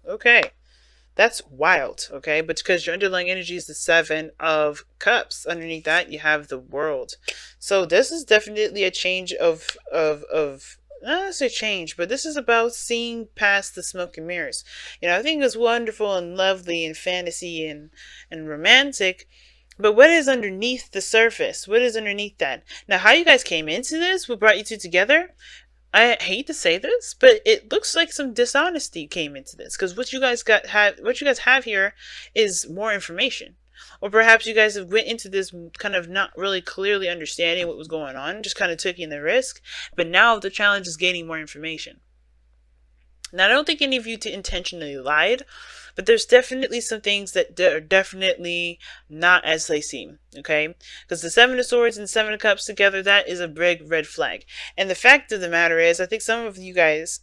Okay. That's wild, okay? But because your underlying energy is the Seven of Cups, underneath that you have the World. So this is definitely a change of not necessarily change, but this is about seeing past the smoke and mirrors. I think it's wonderful and lovely and fantasy and romantic. But what is underneath the surface? What is underneath that? Now, how you guys came into this, what brought you two together? I hate to say this, but it looks like some dishonesty came into this because what you guys have here is more information. Or perhaps you guys have went into this kind of not really clearly understanding what was going on, just kind of taking the risk. But now the challenge is gaining more information. Now, I don't think any of you intentionally lied, but there's definitely some things that are definitely not as they seem, okay? Because the Seven of Swords and Seven of Cups together, that is a big red flag. And the fact of the matter is, I think some of you guys,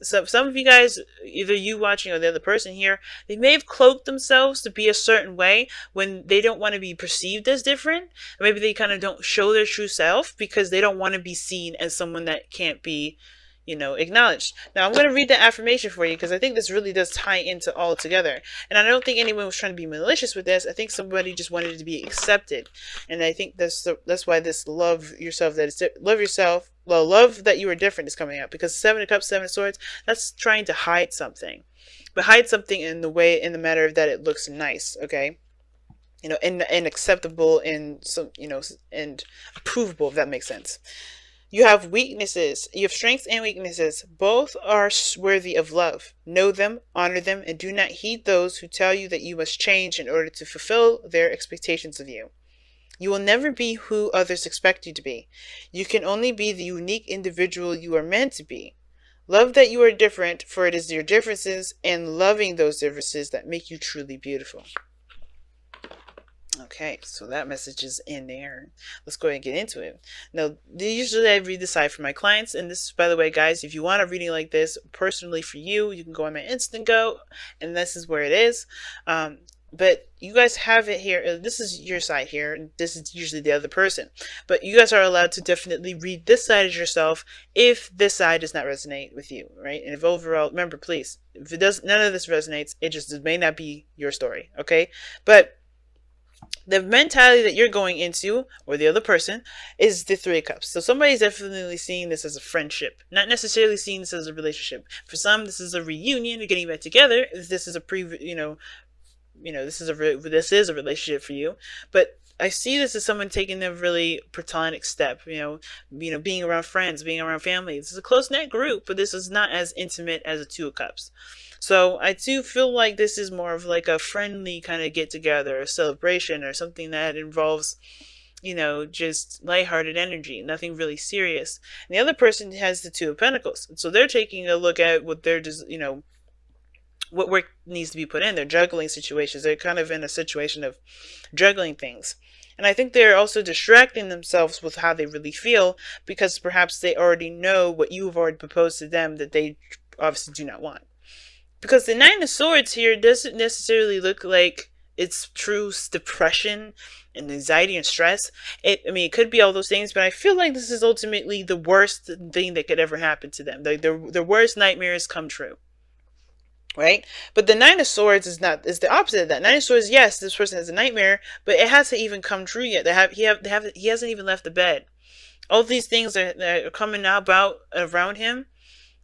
either you watching or the other person here, they may have cloaked themselves to be a certain way when they don't want to be perceived as different. Or maybe they kind of don't show their true self because they don't want to be seen as someone that can't be acknowledged. Now, I'm going to read the affirmation for you because I think this really does tie into all together. And I don't think anyone was trying to be malicious with this. I think somebody just wanted it to be accepted. And I think that's why this love yourself, love that you are different is coming out, because Seven of Cups, Seven of Swords, that's trying to hide something. But hide something in the matter of that it looks nice, okay? And acceptable and and approvable, if that makes sense. You have weaknesses. You have strengths and weaknesses. Both are worthy of love. Know them, honor them, and do not heed those who tell you that you must change in order to fulfill their expectations of you. You will never be who others expect you to be. You can only be the unique individual you are meant to be. Love that you are different, for it is your differences and loving those differences that make you truly beautiful. Okay, so that message is in there. Let's go ahead and get into it. Now, usually I read the side for my clients, and this is, by the way, guys, if you want a reading like this personally for you, you can go on my Instant Go, and this is where it is. But you guys have it here. This is your side here, and this is usually the other person. But you guys are allowed to definitely read this side as yourself if this side does not resonate with you, right? And if overall, remember, please, if it does, none of this resonates, it may not be your story, okay? But the mentality that you're going into, or the other person, is the Three of Cups. So somebody's definitely seeing this as a friendship, not necessarily seeing this as a relationship. For some, this is a reunion, or getting back together. This is a this is a relationship for you. But I see this as someone taking a really platonic step. Being around friends, being around family. This is a close knit group, but this is not as intimate as a Two of Cups. So I do feel like this is more of like a friendly kind of get together, a celebration, or something that involves, just lighthearted energy, nothing really serious. And the other person has the Two of Pentacles. So they're taking a look at what they're just, what work needs to be put in. They're juggling situations. They're kind of in a situation of juggling things. And I think they're also distracting themselves with how they really feel, because perhaps they already know what you've already proposed to them that they obviously do not want. Because the Nine of Swords here doesn't necessarily look like it's true depression and anxiety and stress. It could be all those things, but I feel like this is ultimately the worst thing that could ever happen to them. Their worst nightmares come true. Right? But the Nine of Swords is the opposite of that. Nine of Swords, yes, this person has a nightmare, but it hasn't even come true yet. He hasn't even left the bed. All these things that are coming about around him,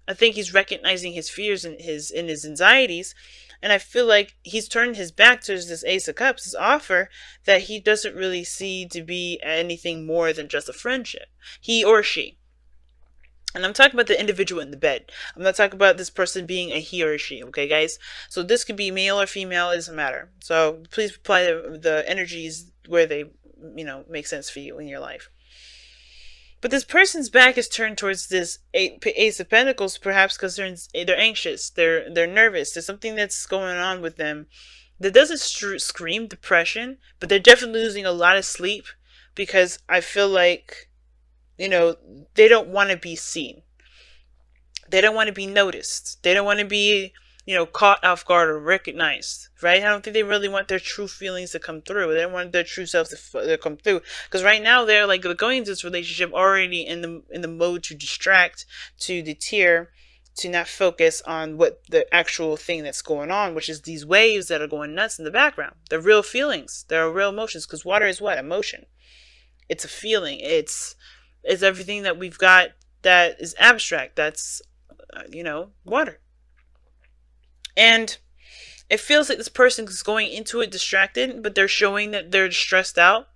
I think he's recognizing his fears and his anxieties, and I feel like he's turned his back towards this Ace of Cups, this offer that he doesn't really see to be anything more than just a friendship. He or she. And I'm talking about the individual in the bed. I'm not talking about this person being a he or a she, okay, guys? So this could be male or female, it doesn't matter. So please apply the energies where they, make sense for you in your life. But this person's back is turned towards this Ace of Pentacles, perhaps because they're anxious, they're nervous. There's something that's going on with them that doesn't scream depression, but they're definitely losing a lot of sleep, because I feel like, they don't want to be seen. They don't want to be noticed. They don't want to be, caught off guard or recognized, right? I don't think they really want their true feelings to come through. They don't want their true selves to come through, because right now they're going into this relationship already in the mode to distract, to deter, to not focus on what the actual thing that's going on, which is these waves that are going nuts in the background. They're real feelings. They're real emotions, because water is what? Emotion. It's a feeling. It's everything that we've got that is abstract. That's, water. And it feels like this person is going into it distracted, but they're showing that they're stressed out.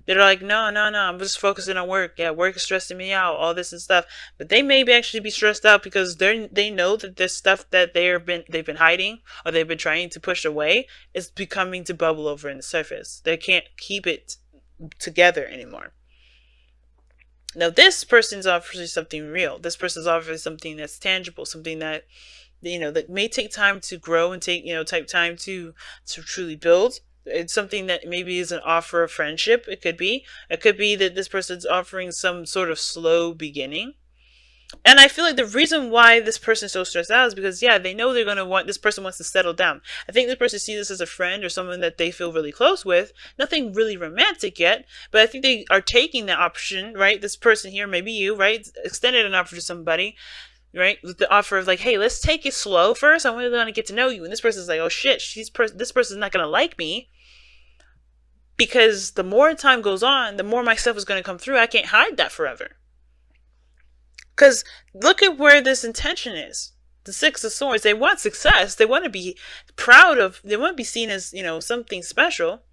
They're like, no, I'm just focusing on work. Yeah, work is stressing me out, all this and stuff. But they may actually be stressed out because they know that this stuff that they've been hiding, or they've been trying to push away, is becoming to bubble over in the surface. They can't keep it together anymore. Now, this person's offering something real. This person's offering something that's tangible, something that, that may take time to grow and take time to truly build. It's something that maybe is an offer of friendship. It could be that this person's offering some sort of slow beginning. And I feel like the reason why this person's so stressed out is because, they know they're going to this person wants to settle down. I think this person sees this as a friend or someone that they feel really close with. Nothing really romantic yet, but I think they are taking that option, right? This person here, maybe you, right? Extended an offer to somebody, right? With the offer of like, hey, let's take it slow first. I really want to get to know you. And this person's like, oh shit, this person's not going to like me. Because the more time goes on, the more my stuff is going to come through. I can't hide that forever. Because look at where this intention is. The Six of Swords. They want success. They want to be proud of. They want to be seen as, something special.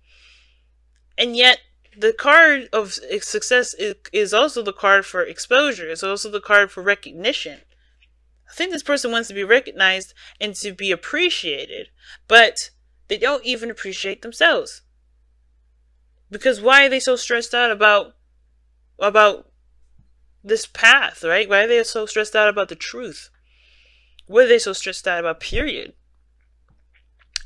And yet, the card of success is also the card for exposure. It's also the card for recognition. I think this person wants to be recognized and to be appreciated. But they don't even appreciate themselves. Because why are they so stressed out about this path, right? Why are they so stressed out about the truth? What are they so stressed out about, period?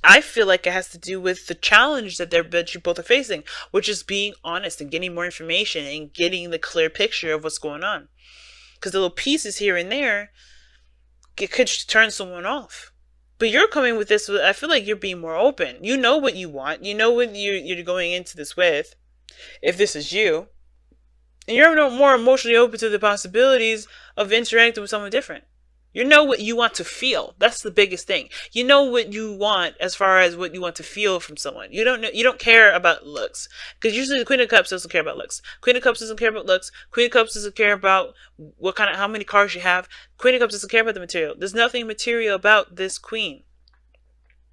I feel like it has to do with the challenge that you both are facing, which is being honest and getting more information and getting the clear picture of what's going on. Because the little pieces here and there, it could turn someone off. But you're coming with this, I feel like you're being more open. You know what you want. You know what you're going into this with, if this is you. And you're more emotionally open to the possibilities of interacting with someone different. You know what you want to feel. That's the biggest thing. You know what you want as far as what you want to feel from someone. You don't care about looks. Because usually the Queen of Cups doesn't care about looks. Queen of Cups doesn't care about looks. Queen of Cups doesn't care about how many cars you have. Queen of Cups doesn't care about the material. There's nothing material about this queen.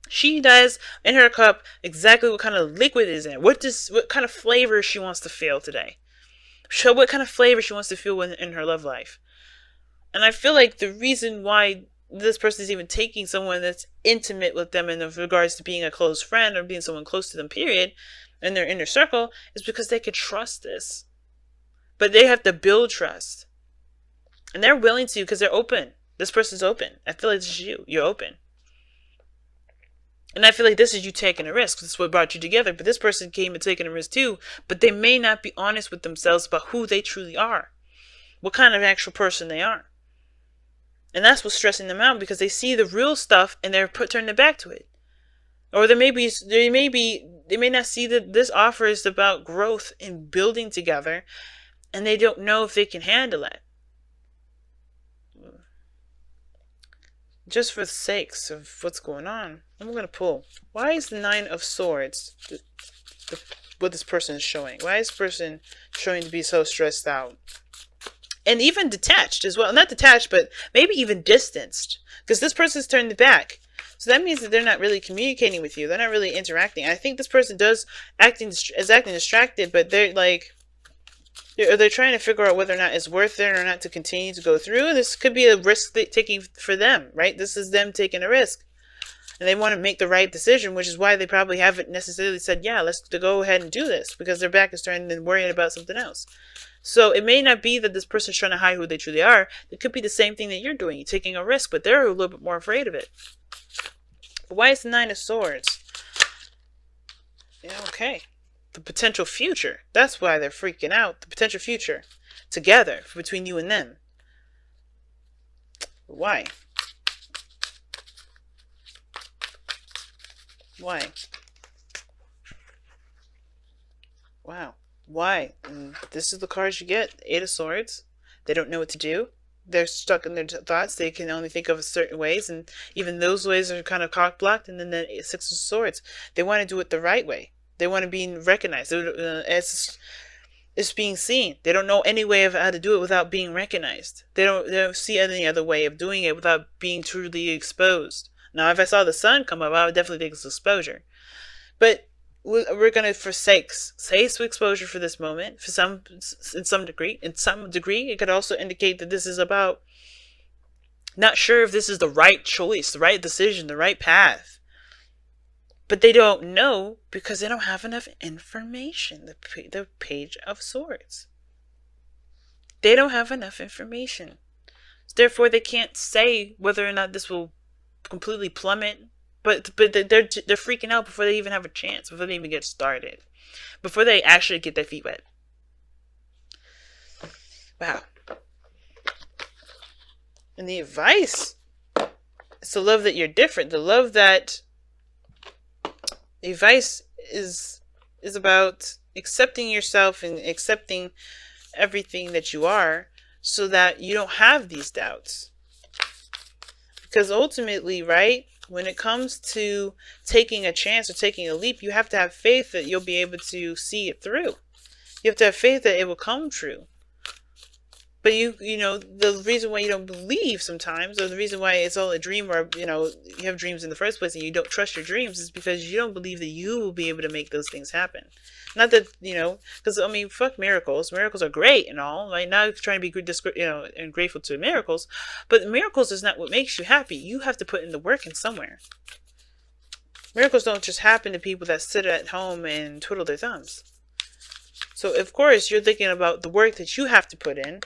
She does in her cup exactly what kind of liquid is in it. What kind of flavor she wants to feel today. Show what kind of flavor she wants to feel in her love life. And I feel like the reason why this person is even taking someone that's intimate with them in regards to being a close friend or being someone close to them, period, in their inner circle, is because they could trust this. But they have to build trust. And they're willing to because they're open. This person's open. I feel like this is you. You're open. And I feel like this is you taking a risk. This is what brought you together. But this person came and taking a risk too. But they may not be honest with themselves about who they truly are. What kind of actual person they are. And that's what's stressing them out, because they see the real stuff and they're turning their back to it. Or they may not see that this offer is about growth and building together, and they don't know if they can handle it. Just for the sakes of what's going on, I'm going to pull. Why is the Nine of Swords what this person is showing? Why is this person showing to be so stressed out? And even detached as well. Not detached, but maybe even distanced. Because this person's turned their back. So that means that they're not really communicating with you. They're not really interacting. I think this person is acting distracted, but they're trying to figure out whether or not it's worth it or not to continue to go through. This could be a risk taking for them, right? This is them taking a risk. And they want to make the right decision, which is why they probably haven't necessarily said, yeah, let's go ahead and do this. Because their back is turned and worrying about something else. So it may not be that this person's trying to hide who they truly are. It could be the same thing that you're doing. You're taking a risk, but they're a little bit more afraid of it. But why is the Nine of Swords? Yeah, okay. The potential future. That's why they're freaking out. The potential future. Together. Between you and them. Why? Why? Wow. Why? And this is the cards you get. Eight of Swords. They don't know what to do. they're stuck in their thoughts. They can only think of certain ways, and even those ways are kind of cock blocked. And then the Six of Swords, they want to do it the right way. They want to be recognized as it's being seen. They don't know any way of how to do it without being recognized. They don't see any other way of doing it without being truly exposed. Now, if I saw the sun come up, I would definitely think it's exposure. But we're going to forsake exposure for this moment, in some degree. In some degree, it could also indicate that this is about not sure if this is the right choice, the right decision, the right path. But they don't know because they don't have enough information. The Page of Swords. They don't have enough information. Therefore, they can't say whether or not this will completely plummet. But they're freaking out before they even have a chance, before they even get started, before they actually get their feet wet. Wow. And the advice is to love that you're different. The love that the advice is about accepting yourself and accepting everything that you are, so that you don't have these doubts. Because ultimately, right, when it comes to taking a chance or taking a leap, you have to have faith that you'll be able to see it through. You have to have faith that it will come true. But you know, the reason why you don't believe sometimes, or the reason why it's all a dream, or, you know, you have dreams in the first place and you don't trust your dreams, is because you don't believe that you will be able to make those things happen. Not that, you know, because, I mean, fuck miracles. Miracles are great and all. Like, not trying to be, you know, and grateful to miracles. But miracles is not what makes you happy. You have to put in the work in somewhere. Miracles don't just happen to people that sit at home and twiddle their thumbs. So, of course, you're thinking about the work that you have to put in.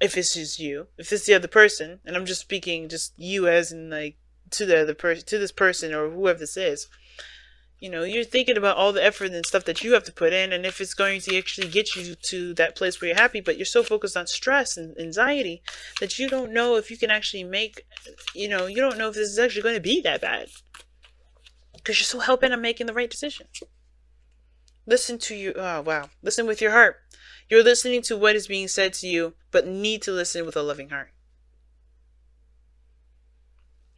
If it's just you, if it's the other person, and I'm just speaking just you as in, like, to the other person, to this person or whoever this is, you know, you're thinking about all the effort and stuff that you have to put in, and if it's going to actually get you to that place where you're happy, but you're so focused on stress and anxiety that you don't know if you can actually make, you know, you don't know if this is actually going to be that bad, because you're so hell-bent on making the right decision. Listen to you. Oh, wow. Listen with your heart. You're listening to what is being said to you, but need to listen with a loving heart.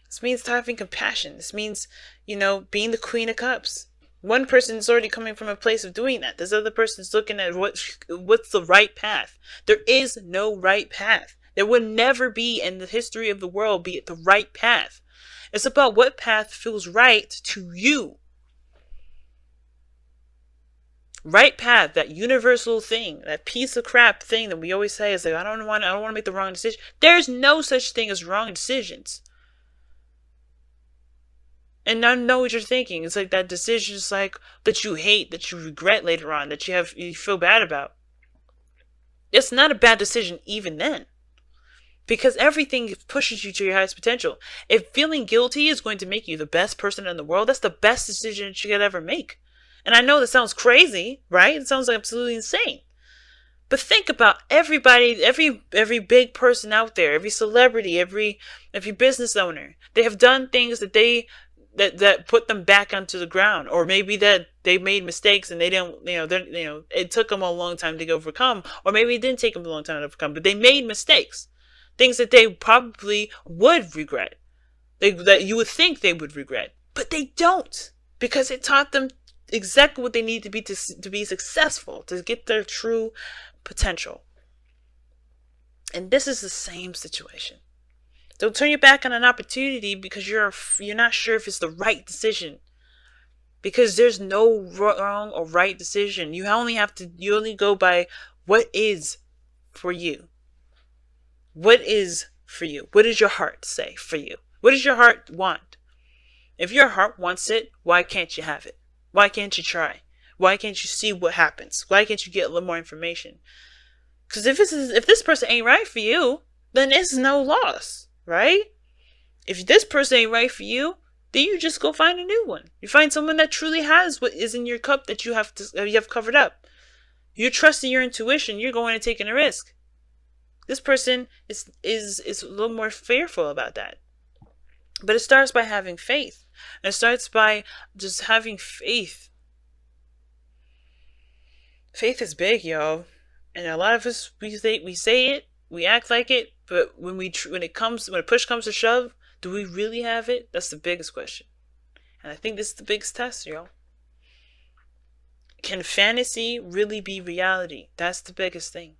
This means having compassion. This means, you know, being the Queen of Cups. One person is already coming from a place of doing that. This other person is looking at what's the right path. There is no right path. There will never be in the history of the world be the right path. It's about what path feels right to you. Right path, that universal thing, that piece of crap thing that we always say is like, I don't want to make the wrong decision. There's no such thing as wrong decisions. And I know what you're thinking. It's like that decision is like that you hate, that you regret later on, that you feel bad about. It's not a bad decision even then. Because everything pushes you to your highest potential. If feeling guilty is going to make you the best person in the world, that's the best decision that you could ever make. And I know that sounds crazy, right? It sounds absolutely insane. But think about everybody, every big person out there, every celebrity, every business owner. They have done things that that put them back onto the ground, or maybe that they made mistakes and they didn't, it took them a long time to overcome, or maybe it didn't take them a long time to overcome, but they made mistakes, things that they probably would regret, that you would think they would regret, but they don't, because it taught them exactly what they need to be successful, to get their true potential. And this is the same situation. Don't turn your back on an opportunity because you're not sure if it's the right decision. Because there's no wrong or right decision. You only go by what is for you. What is for you? What does your heart say for you? What does your heart want? If your heart wants it, why can't you have it? Why can't you try? Why can't you see what happens? Why can't you get a little more information? Because if this person ain't right for you, then it's no loss, right? If this person ain't right for you, then you just go find a new one. You find someone that truly has what is in your cup that you have covered up. You're trusting your intuition. You're going and taking a risk. This person is a little more fearful about that. But it starts by having faith. And it starts by just having faith. Faith is big, y'all. And a lot of us, we say it, we act like it, But when when a push comes to shove, do we really have it? That's the biggest question. And I think this is the biggest test, y'all. Can fantasy really be reality? That's the biggest thing.